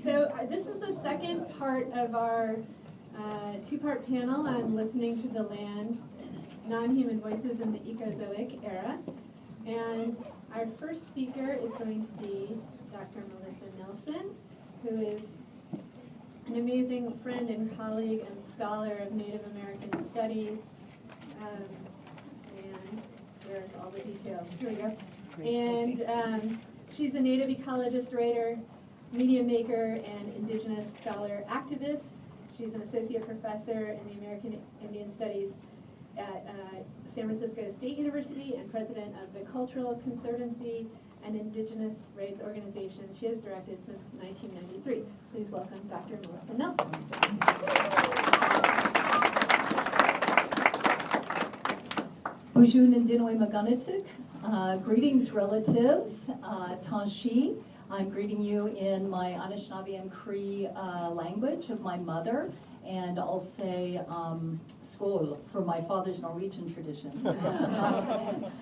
So this is the second part of our two-part panel on listening to the land, non-human voices in the Ecozoic era. And our first speaker is going to be Dr. Melissa Nelson, who is an amazing friend and colleague and scholar of Native American studies. And there's all the details. Here we go. And she's a Native ecologist, writer, media maker, and indigenous scholar activist. She's an associate professor in the American Indian Studies at San Francisco State University and president of the Cultural Conservancy, an indigenous rights organization she has directed since 1993. Please welcome Dr. Melissa Nelson. Bujun and Dinoi Maganatuk. Greetings, relatives. Tanshi. I'm greeting you in my Anishinaabe and Cree language of my mother, and I'll say skål for my father's Norwegian tradition.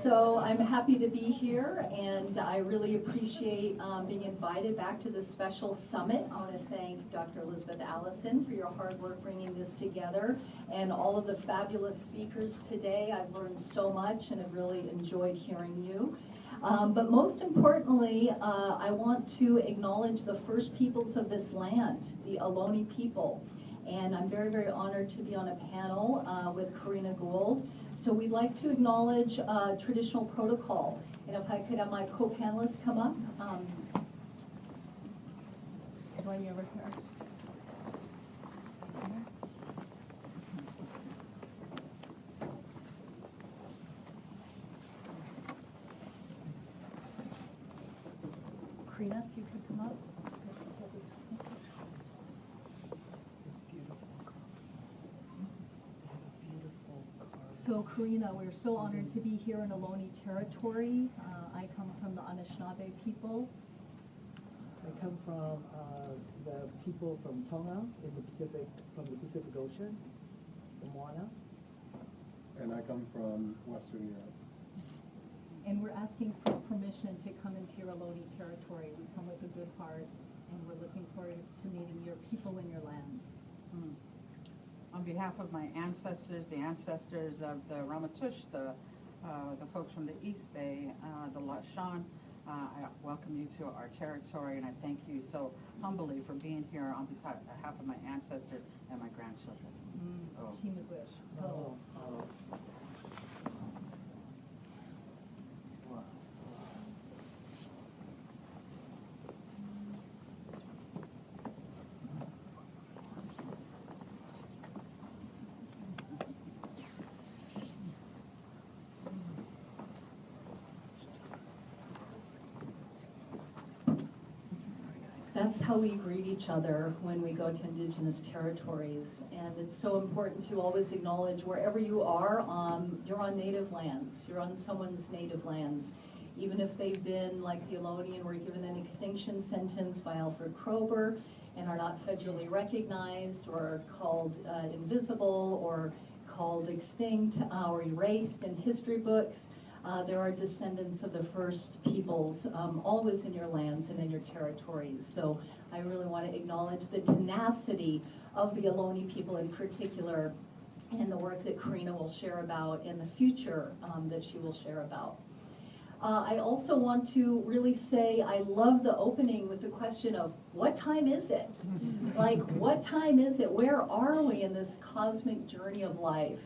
So I'm happy to be here, and I really appreciate being invited back to this special summit. I want to thank Dr. Elizabeth Allison for your hard work bringing this together, and all of the fabulous speakers today. I've learned so much, and I've really enjoyed hearing you. But most importantly, I want to acknowledge the first peoples of this land, the Ohlone people. And I'm very, very honored to be on a panel with Karina Gould. So we'd like to acknowledge traditional protocol. And if I could have my co-panelists come up. Join me over here. Karina, if you could come up. So Karina, we're so honored to be here in Ohlone territory. I come from the Anishinaabe people. I come from the people from Tonga in the Pacific, from the Pacific Ocean, the Moana. And I come from Western Europe. And we're asking for permission to come into your Ohlone territory. We come with a good heart, and we're looking forward to meeting your people and your lands. On behalf of my ancestors, the ancestors of the Ramaytush, the folks from the East Bay, the Lashan, I welcome you to our territory, and I thank you so humbly for being here on behalf of my ancestors and my grandchildren. That's how we greet each other when we go to indigenous territories. And it's so important to always acknowledge wherever you are, you're on native lands. You're on someone's native lands. Even if they've been, like the Ohlone, and were given an extinction sentence by Alfred Kroeber and are not federally recognized or called invisible or called extinct or erased in history books. There are descendants of the first peoples always in your lands and in your territories. So I really want to acknowledge the tenacity of the Ohlone people in particular, and the work that Karina will share about in the future that she will share about. I also want to really say I love the opening with the question of what time is it? Like, what time is it? Where are we in this cosmic journey of life?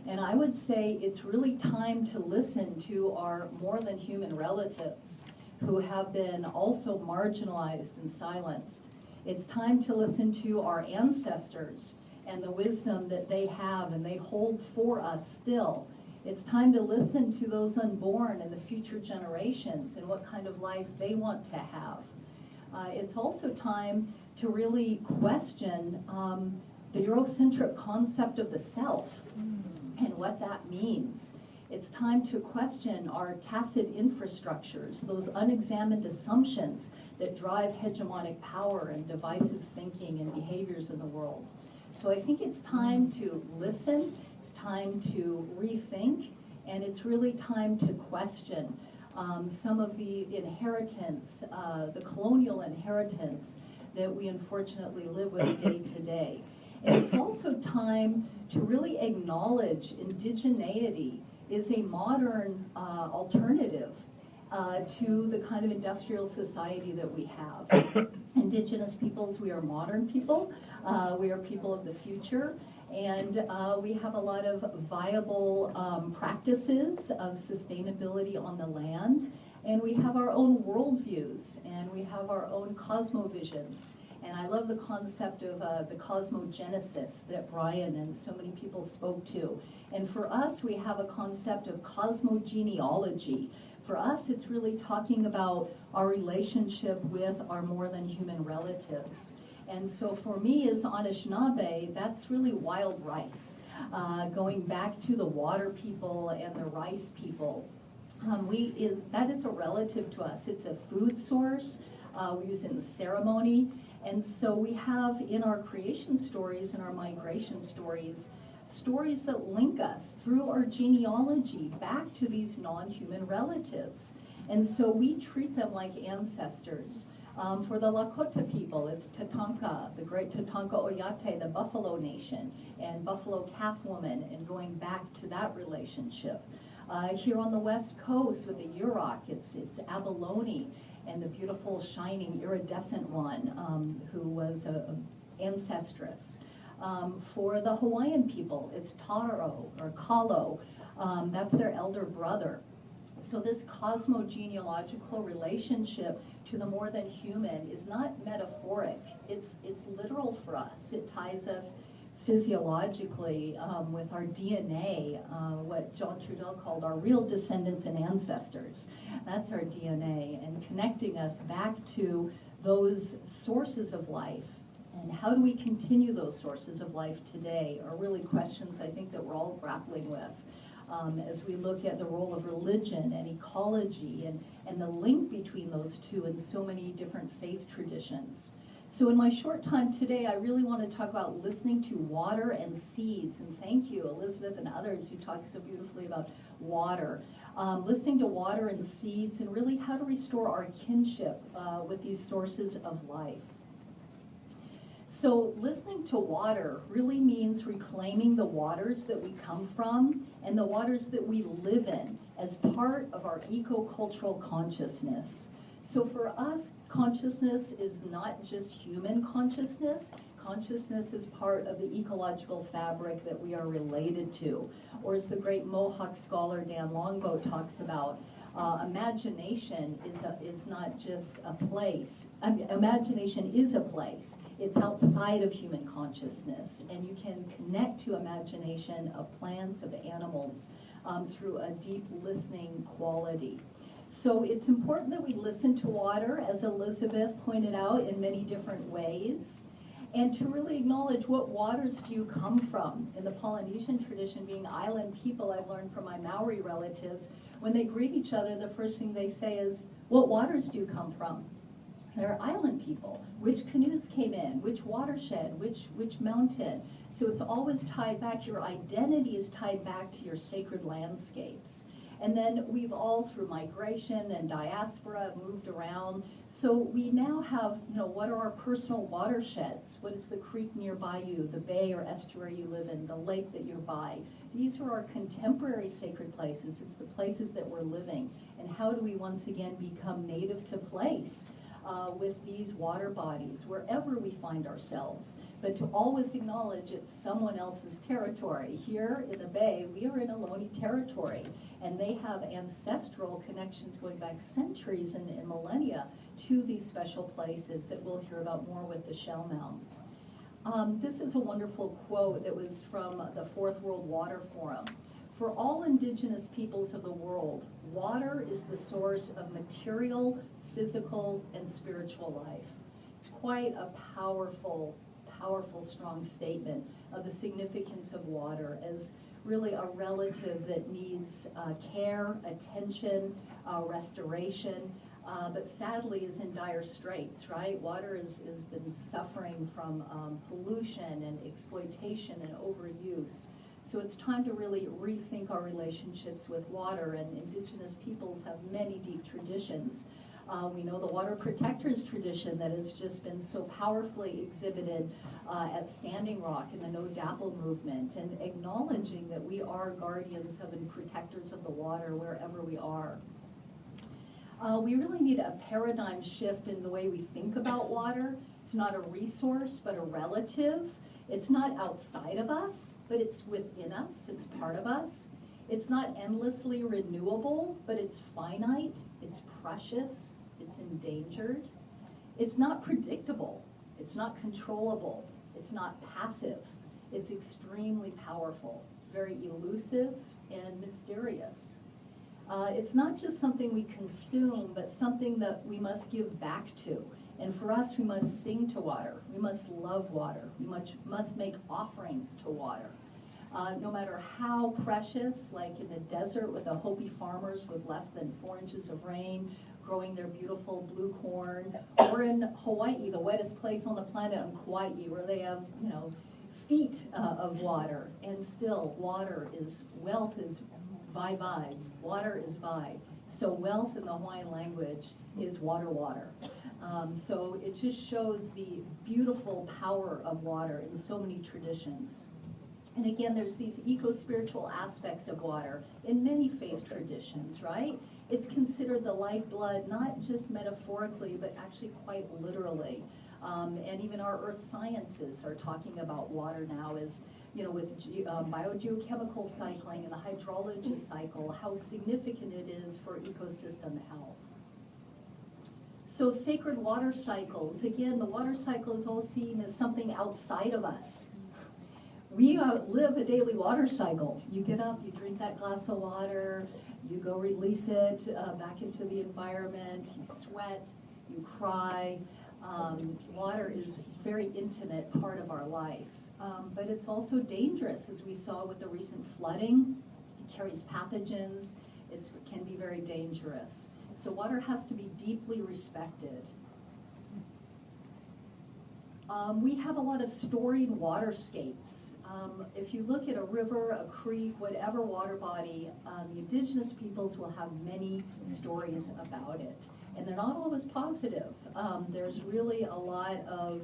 And I would say it's really time to listen to our more than human relatives who have been also marginalized and silenced. It's time to listen to our ancestors and the wisdom that they have and they hold for us still. It's time to listen to those unborn and the future generations and what kind of life they want to have. It's also time to really question the Eurocentric concept of the self and what that means. It's time to question our tacit infrastructures, those unexamined assumptions that drive hegemonic power and divisive thinking and behaviors in the world. So I think it's time to listen, it's time to rethink, and it's really time to question some of the inheritance, the colonial inheritance that we unfortunately live with day to day. And it's also time to really acknowledge indigeneity is a modern alternative to the kind of industrial society that we have. Indigenous peoples, we are modern people. We are people of the future. And we have a lot of viable practices of sustainability on the land. And we have our own worldviews, and we have our own cosmovisions. And I love the concept of the cosmogenesis that Brian and so many people spoke to. And for us, we have a concept of cosmogenealogy. For us, it's really talking about our relationship with our more than human relatives. And so for me as Anishinaabe, that's really wild rice. Going back to the water people and the rice people, that is a relative to us. It's a food source. We use it in ceremony. And so we have in our creation stories and our migration stories, stories that link us through our genealogy back to these non-human relatives. And so we treat them like ancestors. For the Lakota people, it's Tatanka, the great Tatanka Oyate, the Buffalo Nation, and Buffalo Calf Woman, and going back to that relationship. Here on the West Coast with the Yurok, it's Abalone, and the beautiful, shining, iridescent one, who was an ancestress. For the Hawaiian people, it's Taro or Kalo. That's their elder brother. So this cosmogenealogical relationship to the more than human is not metaphoric. It's literal for us. It ties us physiologically with our DNA, what John Trudell called our real descendants and ancestors. That's our DNA, and connecting us back to those sources of life. And how do we continue those sources of life today are really questions I think that we're all grappling with. As we look at the role of religion and ecology and the link between those two in so many different faith traditions. So in my short time today, I really want to talk about listening to water and seeds. And thank you, Elizabeth and others who talked so beautifully about water. Listening to water and seeds and really how to restore our kinship with these sources of life. So listening to water really means reclaiming the waters that we come from and the waters that we live in as part of our eco-cultural consciousness. So for us, consciousness is not just human consciousness. Consciousness is part of the ecological fabric that we are related to. Or as the great Mohawk scholar Dan Longboat talks about, imagination is not just a place. Imagination is a place. It's outside of human consciousness, and you can connect to imagination of plants, of animals, through a deep listening quality. So it's important that we listen to water, as Elizabeth pointed out, in many different ways, and to really acknowledge what waters do you come from. In the Polynesian tradition, being island people, I've learned from my Maori relatives, when they greet each other, the first thing they say is, what waters do you come from? They're island people. Which canoes came in? Which watershed? Which mountain? So it's always tied back. Your identity is tied back to your sacred landscapes. And then we've all, through migration and diaspora, moved around. So we now have, what are our personal watersheds? What is the creek nearby you, the bay or estuary you live in, the lake that you're by? These are our contemporary sacred places. It's the places that we're living. And how do we once again become native to place with these water bodies, wherever we find ourselves? But to always acknowledge it's someone else's territory. Here in the bay, we are in Ohlone territory. And they have ancestral connections going back centuries and millennia to these special places that we'll hear about more with the shell mounds. This is a wonderful quote that was from the Fourth World Water Forum. For all indigenous peoples of the world, water is the source of material, physical, and spiritual life. It's quite a powerful, strong statement of the significance of water as really a relative that needs care, attention, restoration, but sadly is in dire straits, right? Water has been suffering from pollution and exploitation and overuse. So it's time to really rethink our relationships with water, and indigenous peoples have many deep traditions. We know the water protectors tradition that has just been so powerfully exhibited at Standing Rock in the No Dapple movement, and acknowledging that we are guardians of and protectors of the water wherever we are. We really need a paradigm shift in the way we think about water. It's not a resource, but a relative. It's not outside of us, but it's within us. It's part of us. It's not endlessly renewable, but it's finite. It's precious. It's endangered. It's not predictable. It's not controllable. It's not passive. It's extremely powerful, very elusive and mysterious. It's not just something we consume, but something that we must give back to. And for us, we must sing to water. We must love water. We must make offerings to water. No matter how precious, like in the desert with the Hopi farmers with less than 4 inches of rain, growing their beautiful blue corn, or in Hawaii, the wettest place on the planet, on Kauai, where they have, feet of water, and still water is, wealth is vai, water is vai. So wealth in the Hawaiian language is water, water. So it just shows the beautiful power of water in so many traditions. And again, there's these eco-spiritual aspects of water in many faith traditions, right? It's considered the lifeblood, not just metaphorically, but actually quite literally. And even our earth sciences are talking about water now as, with biogeochemical cycling and the hydrology cycle, how significant it is for ecosystem health. So sacred water cycles, again, the water cycle is all seen as something outside of us. We live a daily water cycle. You get up, you drink that glass of water, you go release it back into the environment, you sweat, you cry. Water is a very intimate part of our life. But it's also dangerous, as we saw with the recent flooding. It carries pathogens. It can be very dangerous. So water has to be deeply respected. We have a lot of storied waterscapes. If you look at a river, a creek, whatever water body, the indigenous peoples will have many stories about it. And they're not always positive. There's really a lot of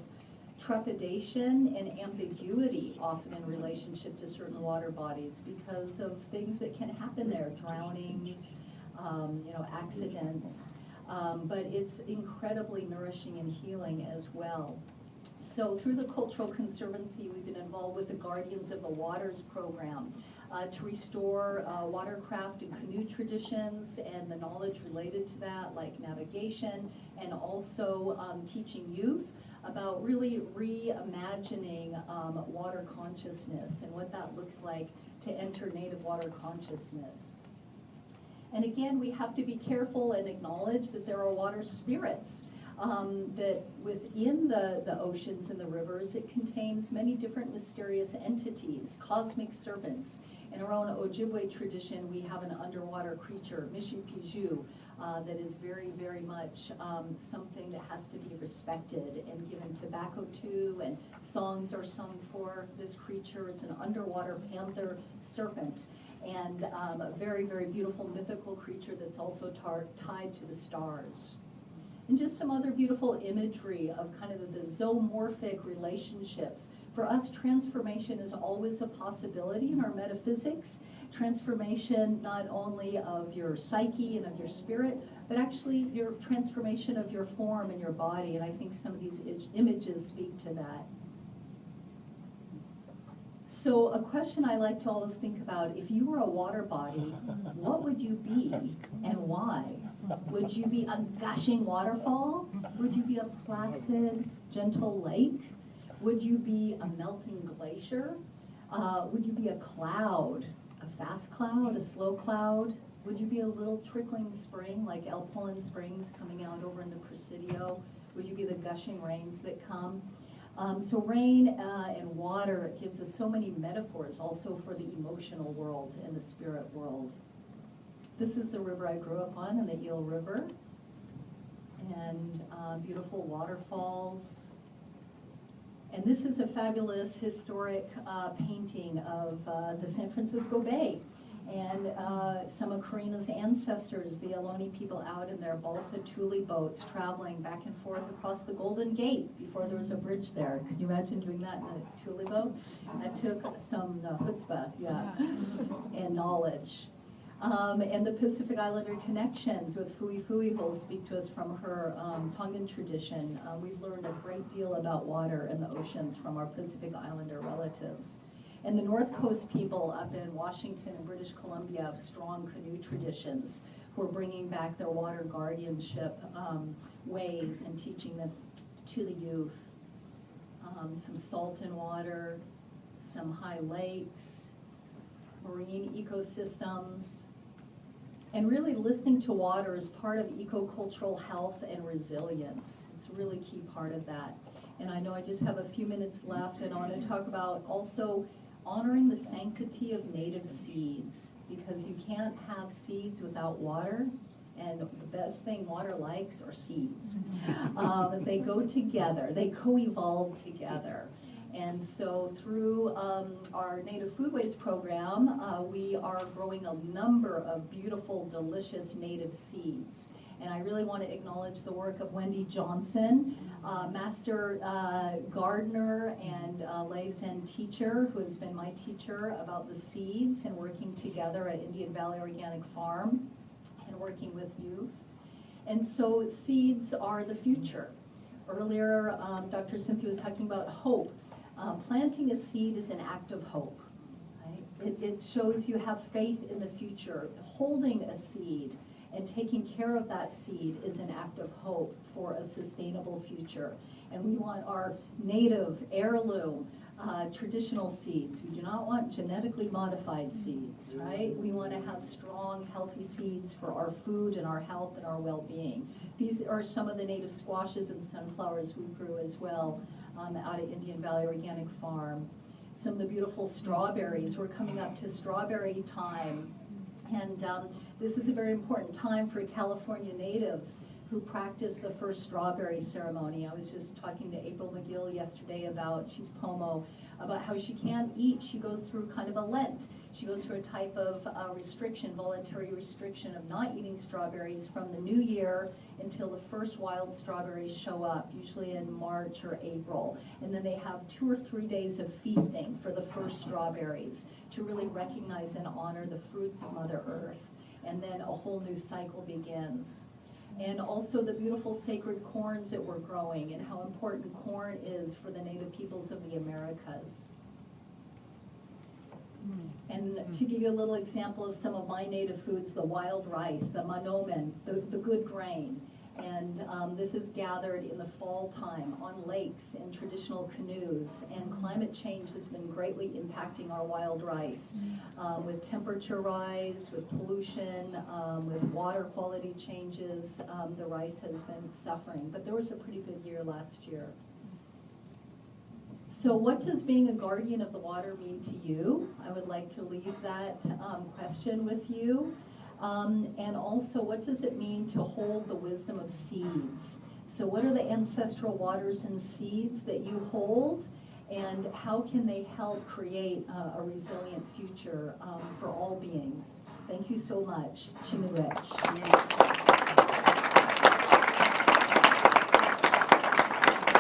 trepidation and ambiguity often in relationship to certain water bodies because of things that can happen there, drownings, accidents. But it's incredibly nourishing and healing as well. So through the Cultural Conservancy, we've been involved with the Guardians of the Waters program to restore watercraft and canoe traditions and the knowledge related to that, like navigation, and also teaching youth about really reimagining water consciousness and what that looks like to enter native water consciousness. And again, we have to be careful and acknowledge that there are water spirits. That within the oceans and the rivers, it contains many different mysterious entities, cosmic serpents. In our own Ojibwe tradition, we have an underwater creature, Mishipiju, that is very, very much something that has to be respected and given tobacco to, and songs are sung for this creature. It's an underwater panther serpent, and a very, very beautiful mythical creature that's also tied to the stars. And just some other beautiful imagery of kind of the zoomorphic relationships. For us, transformation is always a possibility in our metaphysics. Transformation not only of your psyche and of your spirit, but actually your transformation of your form and your body. And I think some of these images speak to that. So a question I like to always think about, if you were a water body, what would you be and why? Would you be a gushing waterfall? Would you be a placid, gentle lake? Would you be a melting glacier? Would you be a cloud, a fast cloud, a slow cloud? Would you be a little trickling spring like El Pollen Springs coming out over in the Presidio? Would you be the gushing rains that come? So rain and water, it gives us so many metaphors also for the emotional world and the spirit world. This is the river I grew up on, in the Eel River, and beautiful waterfalls. And this is a fabulous historic painting of the San Francisco Bay. And some of Karina's ancestors, the Ohlone people, out in their balsa tule boats traveling back and forth across the Golden Gate before there was a bridge there. Can you imagine doing that in a tule boat? That took some chutzpah, yeah, and knowledge. And the Pacific Islander connections with Fui Fui, who will speak to us from her Tongan tradition. We've learned a great deal about water and the oceans from our Pacific Islander relatives. And the North Coast people up in Washington and British Columbia have strong canoe traditions who are bringing back their water guardianship ways and teaching them to the youth. Some salt and water, some high lakes, marine ecosystems, and really listening to water is part of ecocultural health and resilience. It's a really key part of that. And I know I just have a few minutes left, and I want to talk about also honoring the sanctity of native seeds, because you can't have seeds without water, and the best thing water likes are seeds. They go together, they co-evolve together. And so through our Native Foodways program, we are growing a number of beautiful, delicious native seeds. And I really want to acknowledge the work of Wendy Johnson, master gardener and lay Zen teacher, who has been my teacher about the seeds, and working together at Indian Valley Organic Farm and working with youth. And so seeds are the future. Earlier, Dr. Cynthia was talking about hope. Planting a seed is an act of hope. Right? It shows you have faith in the future. Holding a seed and taking care of that seed is an act of hope for a sustainable future. And we want our native, heirloom, traditional seeds. We do not want genetically modified seeds, right? We want to have strong, healthy seeds for our food and our health and our well-being. These are some of the native squashes and sunflowers we grew as well out at Indian Valley Organic Farm. Some of the beautiful strawberries. We're coming up to strawberry time. And this is a very important time for California natives who practice the first strawberry ceremony. I was just talking to April McGill yesterday about, she's Pomo, about how she can't eat. She goes through kind of a Lent. She goes through a type of restriction, voluntary restriction of not eating strawberries from the new year until the first wild strawberries show up, usually in March or April. And then they have 2 or 3 days of feasting for the first strawberries to really recognize and honor the fruits of Mother Earth. And then a whole new cycle begins. And also the beautiful sacred corns that we're growing and how important corn is for the native peoples of the Americas. And to give you a little example of some of my native foods, the wild rice, the manomen, the good grain. And this is gathered in the fall time on lakes in traditional canoes. And climate change has been greatly impacting our wild rice with temperature rise, with pollution, with water quality changes. The rice has been suffering, but there was a pretty good year last year. So what does being a guardian of the water mean to you? I would like to leave that question with you. And also, what does it mean to hold the wisdom of seeds? So what are the ancestral waters and seeds that you hold, and how can they help create a resilient future for all beings? Thank you so much. Chiminwech.